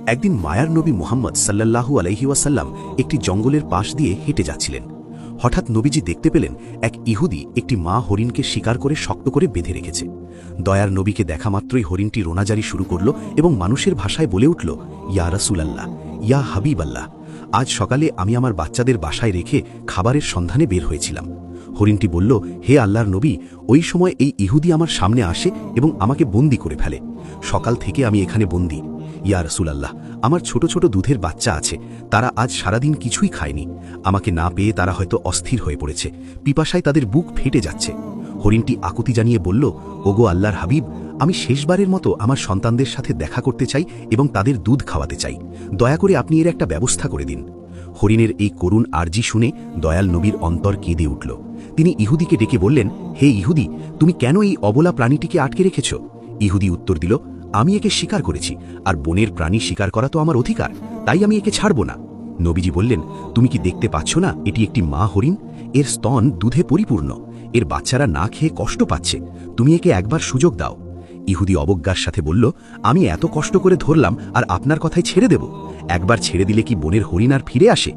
একদিন মায়ার নবী মুহাম্মদ সাল্লাল্লাহু আলাইহি ওয়াসাল্লাম একটি জঙ্গলের পাশ দিয়ে হেঁটে যাচ্ছিলেন। হঠাৎ নবীজি দেখতে পেলেন এক ইহুদি একটি মা হরিণকে শিকার করে শক্ত করে বেঁধে রেখেছে। দয়ার নবীকে দেখা মাত্রই হরিণটি রোনাজারি শুরু করল এবং মানুষের ভাষায় বলে উঠল, ইয়া রাসূলাল্লাহ, ইয়া হাবিবাল্লাহ, আজ সকালে আমি আমার বাচ্চাদের বাসায় রেখে খাবারের সন্ধানে বের হয়েছিলাম। হরিণটি বলল, হে আল্লাহর নবী, ওই সময় এই ইহুদি আমার সামনে আসে এবং আমাকে বন্দি করে ফেলে। সকাল থেকে আমি এখানে বন্দি। ইয়া রাসূলাল্লাহ, আমার ছোট ছোট দুধের বাচ্চা আছে, তারা আজ সারাদিন কিছুই খায়নি। আমাকে না পেয়ে তারা হয়তো অস্থির হয়ে পড়েছে, পিপাসায় তাদের বুক ফেটে যাচ্ছে। হরিণটি আকুতি জানিয়ে বলল, ওগো আল্লাহর হাবিব, আমি শেষবারের মতো আমার সন্তানদের সাথে দেখা করতে চাই এবং তাদের দুধ খাওয়াতে চাই। দয়া করে আপনি এর একটা ব্যবস্থা করে দিন। হরিণের এই করুণ আর্জি শুনে দয়াল নবীর অন্তর কেঁদে উঠল। তিনি ইহুদিকে ডেকে বললেন, হে ইহুদি, তুমি কেন এই অবলা প্রাণীটিকে আটকে রেখেছ? ইহুদি উত্তর দিল, আমি একে শিকার করেছি, আর বনের প্রাণী শিকার করা তো আমার অধিকার, তাই আমি একে ছাড়ব না। নবীজি বললেন, তুমি কি দেখতে পাচ্ছ না এটি একটি মা হরিণ? এর স্তন দুধে পরিপূর্ণ, এর বাচ্চারা না খেয়ে কষ্ট পাচ্ছে, তুমি একে একবার সুযোগ দাও। ইহুদি অবজ্ঞার সাথে বলল, আমি এত কষ্ট করে ধরলাম আর আপনার কথায় ছেড়ে দেব? একবার ছেড়ে দিলে কি বনের হরিণ আর ফিরে আসে?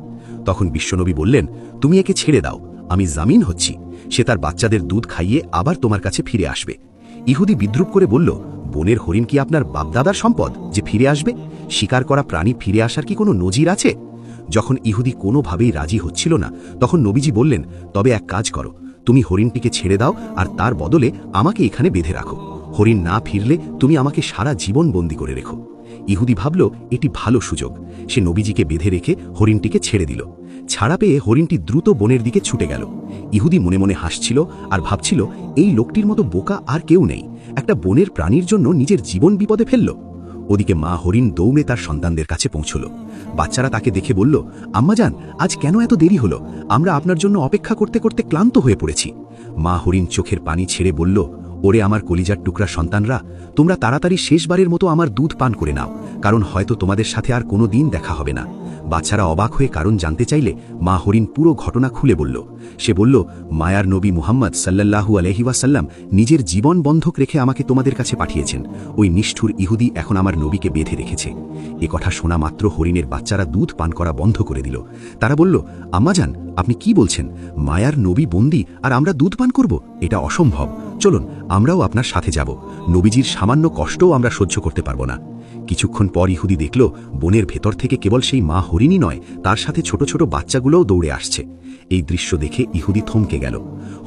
তখন বিশ্বনবী বললেন, তুমি একে ছেড়ে দাও, আমি জামিন হচ্ছি, সে তার বাচ্চাদের দুধ খাইয়ে আবার তোমার কাছে ফিরে আসবে। ইহুদি বিদ্রুপ করে বলল, বনের হরিণ কি আপনার বাপদাদার সম্পদ যে ফিরে আসবে? শিকার করা প্রাণী ফিরে আসার কি কোনো নজির আছে? যখন ইহুদি কোনোভাবেই রাজি হচ্ছিল না, তখন নবীজি বললেন, তবে এক কাজ করো, তুমি হরিণটিকে ছেড়ে দাও আর তার বদলে আমাকে এখানে বেঁধে রাখো। হরিণ না ফিরলে তুমি আমাকে সারা জীবন বন্দী করে রেখো। ইহুদি ভাবল এটি ভালো সুযোগ। সে নবীজিকে বেঁধে রেখে হরিণটিকে ছেড়ে দিল। ছাড়া পেয়ে হরিণটি দ্রুত বনের দিকে ছুটে গেল। ইহুদি মনে মনে হাসছিল আর ভাবছিল, এই লোকটির মতো বোকা আর কেউ নেই, একটা বনের প্রাণীর জন্য নিজের জীবন বিপদে ফেলল। ওদিকে মা হরিণ দৌড়ে তার সন্তানদের কাছে পৌঁছল। বাচ্চারা তাকে দেখে বলল, আম্মাজান, আজ কেন এত দেরি হলো? আমরা আপনার জন্য অপেক্ষা করতে করতে ক্লান্ত হয়ে পড়েছি। মা হরিণ চোখের পানি ছেড়ে বলল, ওরে আমার কলিজার টুকরা সন্তানরা, তোমরা তাড়াতাড়ি শেষবারের মতো আমার দুধ পান করে নাও, কারণ হয়তো তোমাদের সাথে আর কোনো দিন দেখা হবে না। বাচ্চারা অবাক হয়ে কারণ জানতে চাইলে মা হরিণ পুরো ঘটনা খুলে বলল। সে বলল, মায়ার নবী মুহাম্মদ সাল্লাল্লাহু আলাইহি ওয়াসাল্লাম নিজের জীবন বন্ধক রেখে আমাকে তোমাদের কাছে পাঠিয়েছেন। ওই নিষ্ঠুর ইহুদি এখন আমার নবীকে বেঁধে রেখেছে। এ কথা শোনা মাত্র হরিণের বাচ্চারা দুধ পান করা বন্ধ করে দিল। তারা বলল, আম্মাজান, আপনি কি বলছেন? মায়ার নবী বন্দী আর আমরা দুধ পান করব? এটা অসম্ভব। চলুন, আমরাও আপনার সাথে যাব। নবীজির সামান্য কষ্টও আমরা সহ্য করতে পারব না। কিছুক্ষণ পর ইহুদি দেখল, বনের ভেতর থেকে কেবল সেই মা হরিণই নয়, তার সাথে ছোট ছোট বাচ্চাগুলোও দৌড়ে আসছে। এই দৃশ্য দেখে ইহুদি থমকে গেল।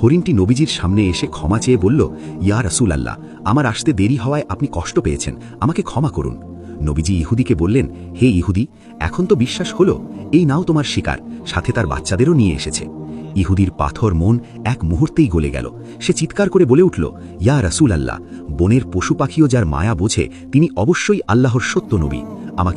হরিণটি নবীজির সামনে এসে ক্ষমা চেয়ে বলল, ইয়া রাসূলাল্লাহ, আমার আসতে দেরি হওয়ায় আপনি কষ্ট পেয়েছেন, আমাকে ক্ষমা করুন। নবীজি ইহুদিকে বললেন, হে ইহুদি, এখন তো বিশ্বাস হলো, এই নাও তোমার শিকার, সাথে তার বাচ্চাদেরও নিয়ে এসেছে। ইহুদির পাথর মন এক মুহূর্তেই গলে গেল। সে চিৎকার করে বলে উঠল, ইয়া রাসূলাল্লাহ, বনের পশু পাখিও যার মায়া বোঝে, তিনি অবশ্যই আল্লাহর সত্য নবী। আমাকে